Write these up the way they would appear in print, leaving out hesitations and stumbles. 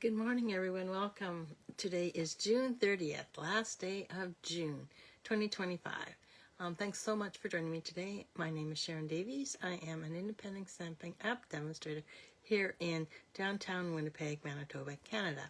Good morning, everyone. Welcome. Today is June 30th, last day of June 2025. Thanks so much for joining me today. My name is Sharon Davies. I am an independent Stampin' App demonstrator here in downtown Winnipeg, Manitoba, Canada.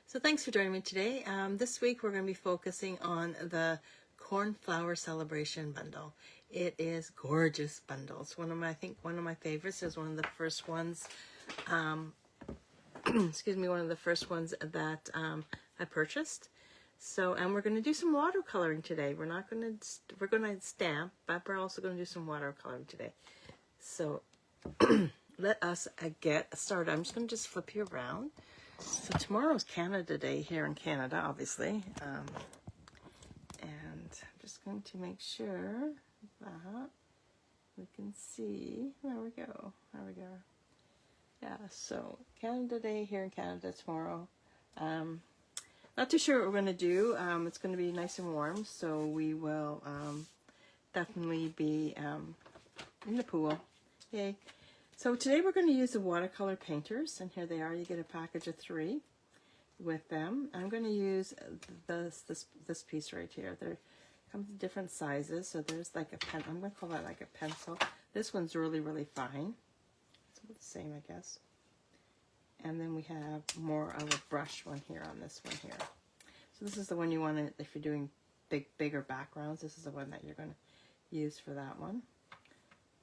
So thanks for joining me today. This week we're going to be focusing on the Coneflower Celebration Bundle. It is gorgeous bundles. I think one of my favorites. Is one of the first ones. Excuse me, one of the first ones that I purchased. So, and we're going to do some watercoloring today. We're going to stamp, but we're also going to do some watercoloring today. So, let us get started. I'm just going to flip you around. So tomorrow's Canada Day here in Canada, obviously. And I'm just going to make sure that we can see. There we go. There we go. Yeah, so Canada Day here in Canada tomorrow. Not too sure what we're going to do. It's going to be nice and warm, so we will definitely be in the pool. Yay. So today we're going to use the watercolor painters, and here they are. You get a package of 3 with them. I'm going to use this piece right here. There comes in different sizes, so there's like a pen. I'm going to call that like a pencil. This one's really, really fine. The same, I guess. And then we have more of a brush one here on this one here. So this is the one you want to, if you're doing bigger backgrounds, this is the one that you're going to use for that one.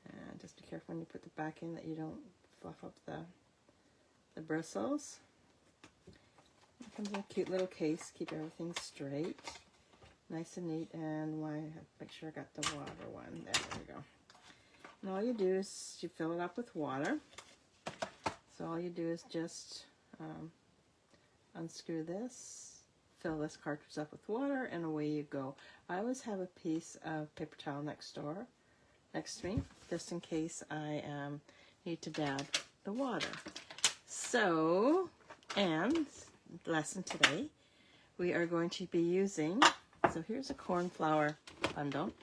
And just be careful when you put the back in that you don't fluff up the bristles. It comes in a cute little case, keep everything straight, nice and neat. And make sure I got the water one. There we go. And all you do is you fill it up with water. So all you do is just unscrew this, fill this cartridge up with water, and away you go. I always have a piece of paper towel next to me, just in case I need to dab the water. So, and lesson today, we are going to be using, so here's a Coneflower bundle.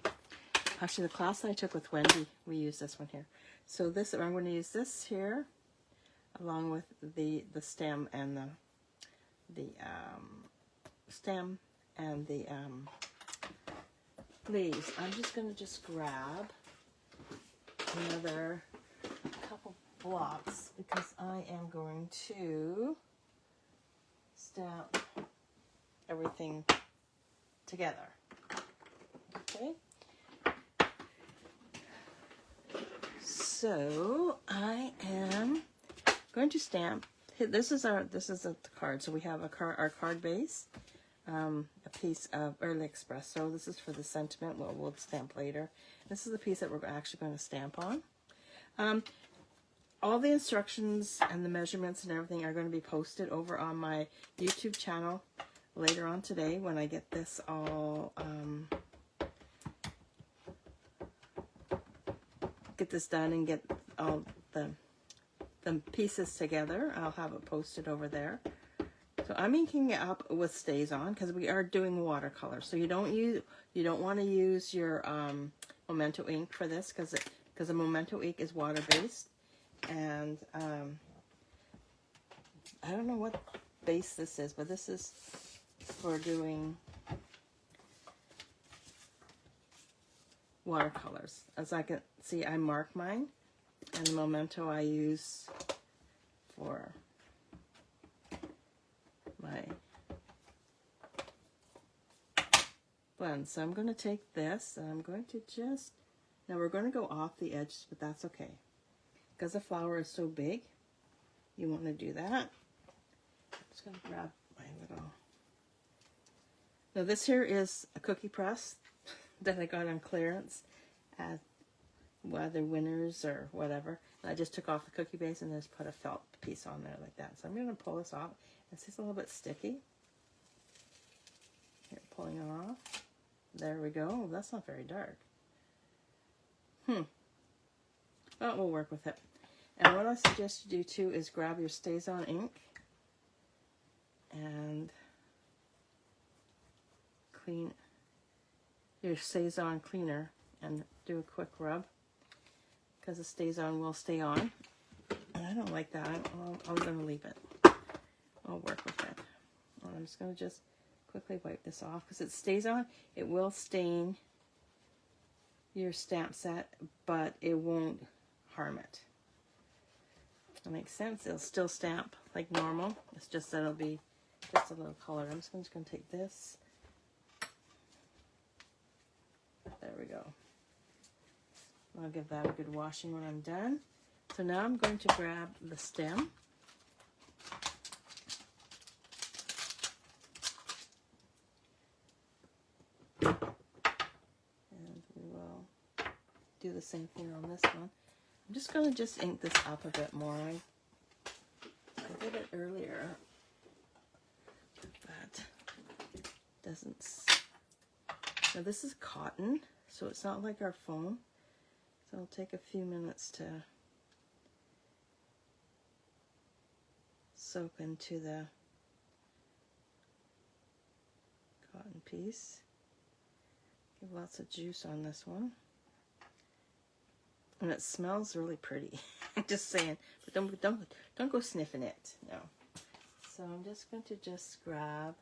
Actually, the class I took with Wendy, we used this one here. So this, I'm going to use this here, along with the stem and the stem and the leaves. I'm just going to grab another couple blocks because I am going to stamp everything together. Okay. So I am going to stamp. This is the card. So we have our card base, a piece of early Espresso. This is for the sentiment. We'll stamp later. This is the piece that we're actually going to stamp on. All the instructions and the measurements and everything are going to be posted over on my YouTube channel later on today when I get this all. Get this done and get all the pieces together. I'll have it posted over there. So I'm inking it up with StazOn because we are doing watercolor. So you don't want to use your Memento ink for this because the Memento ink is water based, and I don't know what base this is, but this is for doing watercolors. As I can see, I mark mine, and the Memento I use for my blend. So I'm going to take this, and I'm going to now we're going to go off the edges, but that's okay. Because the flower is so big, you want to do that. I'm just going to grab my little... Now this here is a cookie press that I got on clearance at whether Winners or whatever. And I just took off the cookie base and just put a felt piece on there like that. So I'm going to pull this off. It's just a little bit sticky. Here, pulling it off. There we go. Oh, that's not very dark. But we'll work with it. And what I suggest you do too is grab your StazOn ink and clean your StazOn cleaner and do a quick rub because the StazOn will stay on. And I don't like that. I'm going to leave it. I'll work I'm just going to just quickly wipe this off because it stays on. It will stain your stamp set, but it won't harm it. That makes sense. It'll still stamp like normal. It's just that it'll be just a little color. I'm just going to take this. There we go. I'll give that a good washing when I'm done. So now I'm going to grab the stem. And we will do the same thing on this one. I'm just going to ink this up a bit more. I did it earlier. That doesn't... Now this is cotton, so it's not like our foam. So it'll take a few minutes to soak into the cotton piece. Give lots of juice on this one. And it smells really pretty. I'm just saying, but don't go sniffing it. No. So I'm just going to just grab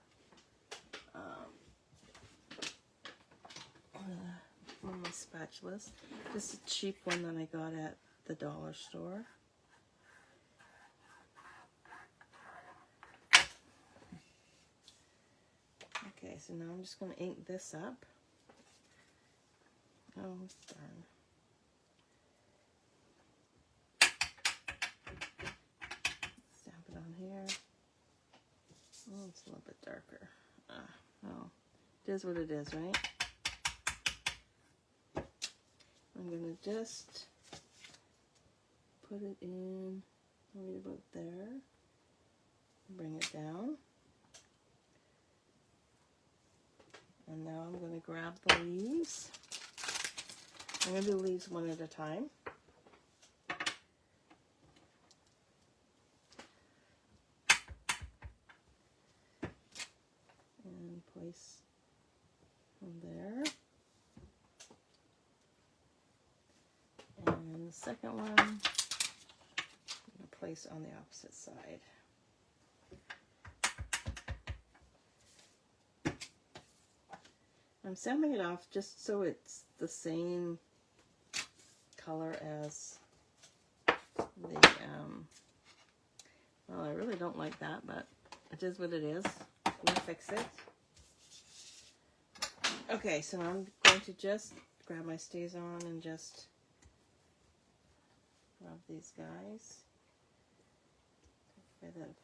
one of my spatulas. This is a cheap one that I got at the dollar store. Okay, so now I'm just going to ink this up. Oh, darn. Stamp it on here. Oh, it's a little bit darker. Oh, it is what it is, right? I'm going to just put it in right about there. Bring it down. And now I'm going to grab the leaves. I'm going to do leaves one at a time. And place one there. And the second one, I'm going to place on the opposite side. I'm stamping it off just so it's the same color as the, well, I really don't like that, but it is what it is. We'll fix it. Okay, so I'm going to just grab my StazOn and just rub these guys. Take a bit of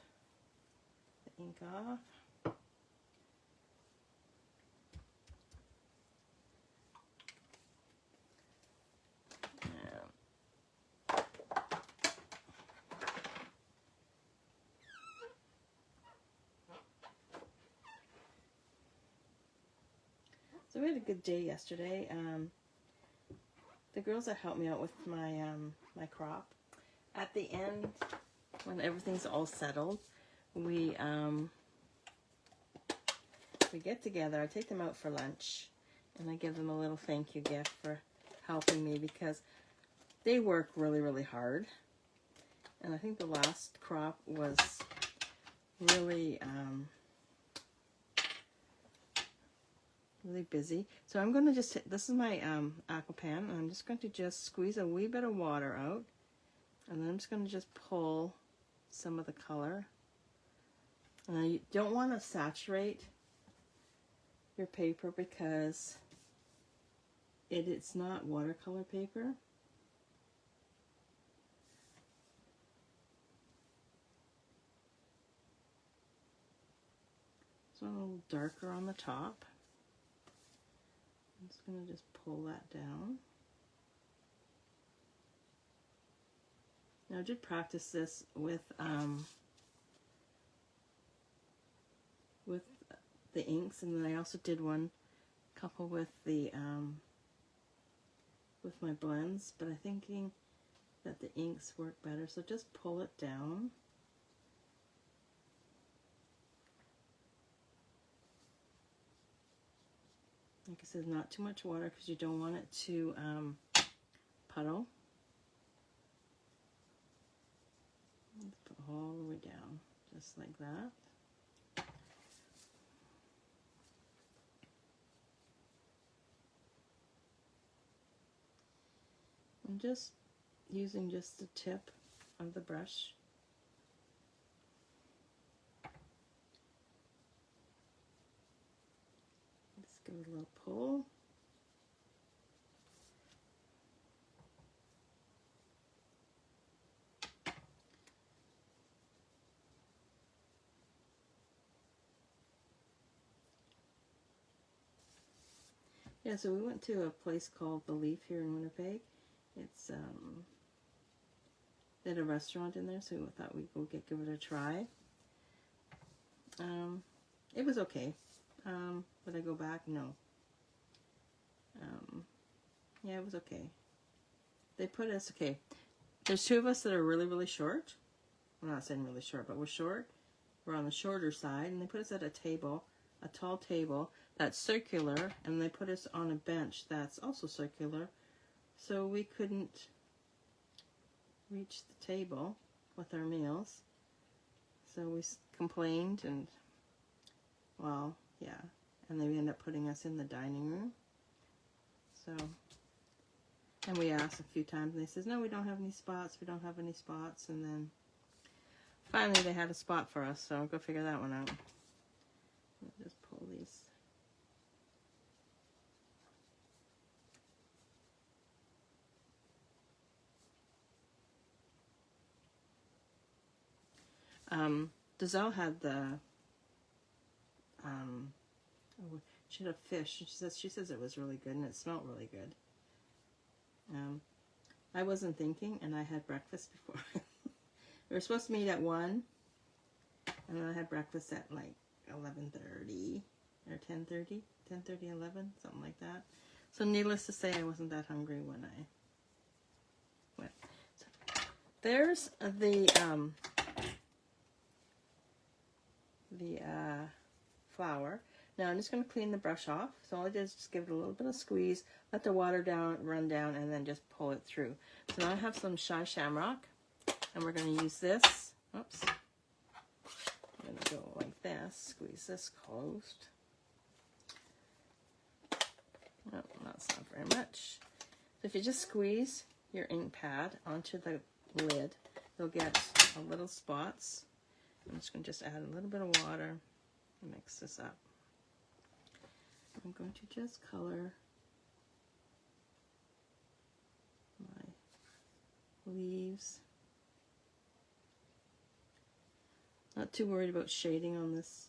the ink off. So we had a good day yesterday. The girls that helped me out with my my crop, at the end, when everything's all settled, we get together. I take them out for lunch, and I give them a little thank you gift for helping me because they work really, really hard. And I think the last crop was really really busy. So I'm going to just, this is my aqua pan, and I'm just going to just squeeze a wee bit of water out, and then I'm just going to just pull some of the color. And you don't want to saturate your paper because it's not watercolor paper. So a little darker on the top. I'm just going to just pull that down. Now I did practice this with the inks, and then I also did one couple with the with my blends, but I'm thinking that the inks work better, so just pull it down. Like I said, not too much water because you don't want it to puddle. Let's put all the way down, just like that. I'm just using just the tip of the brush. Just give it a little pull. Yeah, so we went to a place called The Leaf here in Winnipeg. It's they had a restaurant in there, so we thought we'd go give it a try. It was okay. Would I go back? No. Yeah, it was okay. They put us, okay, there's two of us that are really, really short. I'm not saying really short, but we're short. We're on the shorter side, and they put us at a table, a tall table that's circular, and they put us on a bench that's also circular, so we couldn't reach the table with our meals. So we complained, and well, yeah, and they ended up putting us in the dining room. So, and we asked a few times, and they says, no, we don't have any spots, we don't have any spots, and then finally they had a spot for us, so go figure that one out. I'll just pull these. Dazelle had the she had a fish. She says it was really good, and it smelled really good. I wasn't thinking, and I had breakfast before. We were supposed to meet at 1, and then I had breakfast at like 11:30 or 10:30, 10:30, 11, something like that. So needless to say, I wasn't that hungry when I went. So there's the flour. Now I'm just going to clean the brush off. So all I did is just give it a little bit of squeeze, let the water run down, and then just pull it through. So now I have some Shamrock, and we're going to use this. Oops. I'm going to go like this, squeeze this closed. Oh, that's not very much. So if you just squeeze your ink pad onto the lid, you'll get a little spots. I'm just going to add a little bit of water and mix this up. I'm going to just color my leaves. Not too worried about shading on this.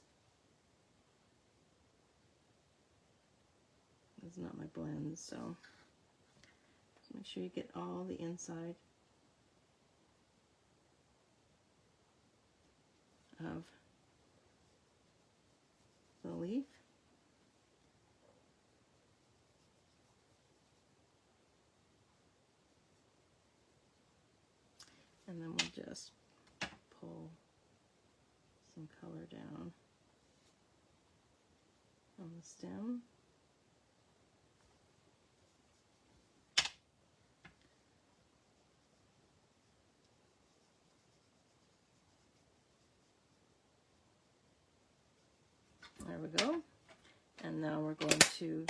This is not my blend, so just make sure you get all the inside of the leaf. And then we'll just pull some color down on the stem. There we go. And now we're going to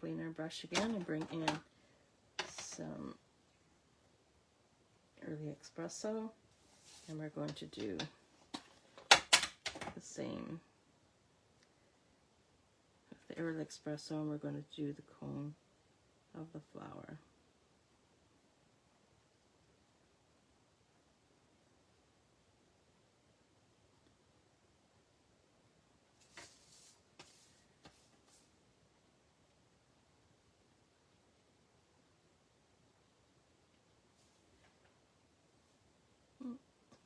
clean our brush again and bring in some early espresso, and we're going to do the same with the early espresso, and we're going to do the cone of the flower.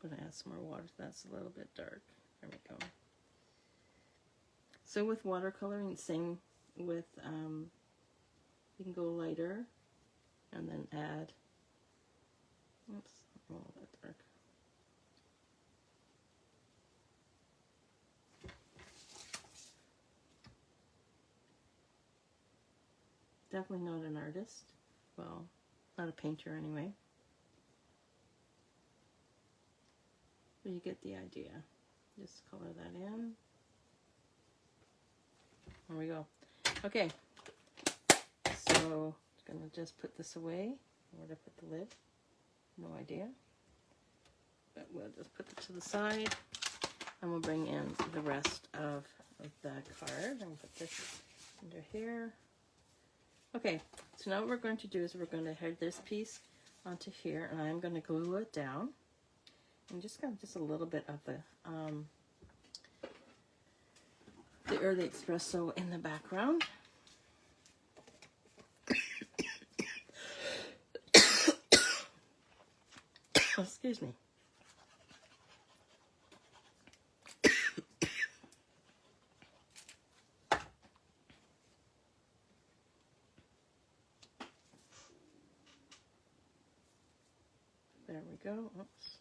I'm going to add some more water. That's a little bit dark. There we go. So with watercoloring, same with, you can go lighter and then add, oops, a little bit dark. Definitely not an artist. Well, not a painter anyway. But you get the idea. Just color that in. There we go. Okay. So I'm gonna just put this away Where to put the lid? No idea. But we'll just put it to the side, and we'll bring in the rest of the card. And put this under here. Okay, so now what we're going to do is we're going to head this piece onto here, and I'm going to glue it down. And just got just a little bit of the early espresso in the background. Excuse me. There we go. Oops.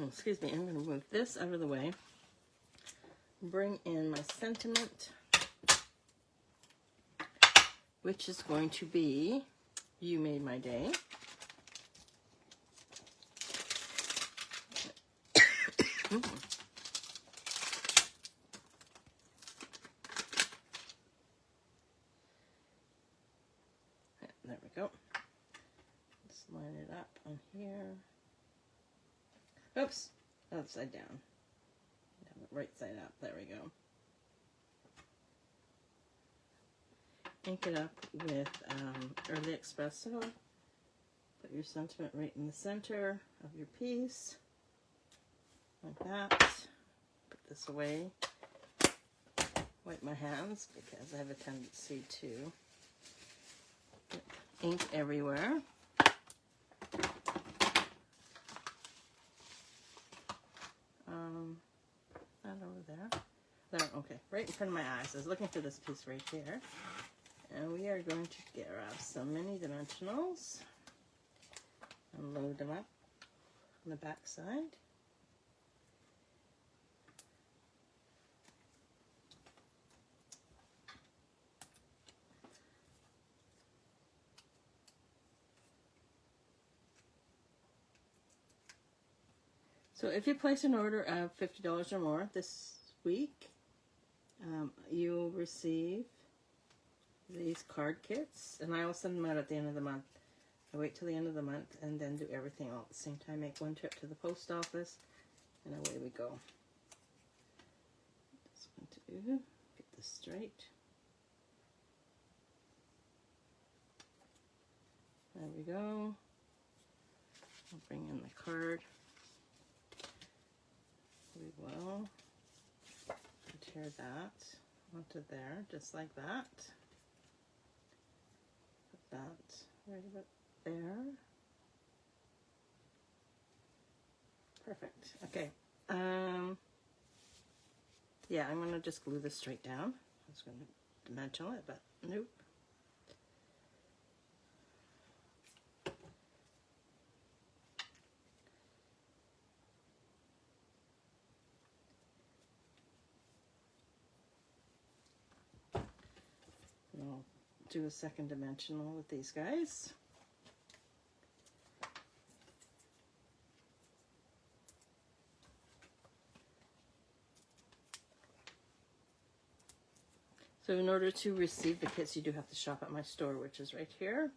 Excuse me, I'm going to move this out of the way. Bring in my sentiment, which is going to be, "You made my day." There we go. Let's line it up on here. Oops, upside down. Right side up. There we go. Ink it up with early espresso. Put your sentiment right in the center of your piece, like that. Put this away. Wipe my hands because I have a tendency to get ink everywhere. Not over there. There, okay, right in front of my eyes. I was looking for this piece right here. And we are going to grab some mini dimensionals and load them up on the back side. So if you place an order of $50 or more this week, you'll receive these card kits, and I will send them out at the end of the month. I wait till the end of the month and then do everything all at the same time. Make one trip to the post office, and away we go. Just want to get this straight. There we go. I'll bring in the card. We will adhere that onto there, just like that. Put that right about there. Perfect. Okay. Yeah, I'm going to just glue this straight down. I was going to dimensional it, but nope. I'll do a second dimensional with these guys. So in order to receive the kits, you do have to shop at my store, which is right here.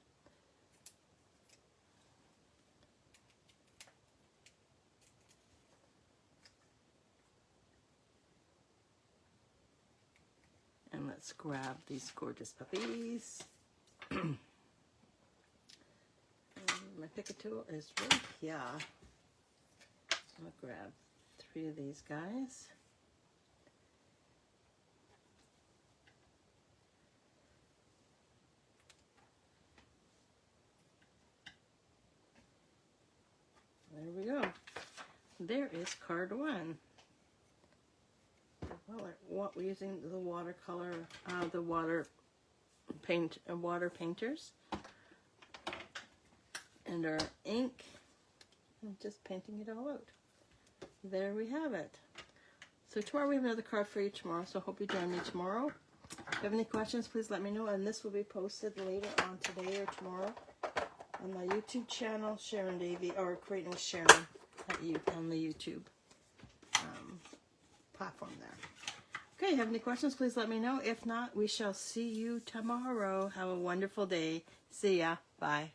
And let's grab these gorgeous puppies. And my picker tool is right here. I'll grab 3 of these guys. There we go. There is card 1. Well, we're using the watercolor, the water painters, and our ink. I'm just painting it all out. There we have it. So tomorrow we have another card for you tomorrow. So hope you join me tomorrow. If you have any questions, please let me know. And this will be posted later on today or tomorrow on my YouTube channel, Sharon Davey, or Creating with Sharon on the YouTube platform there. Okay, have any questions, please let me know. If not, we shall see you tomorrow. Have a wonderful day. See ya. Bye.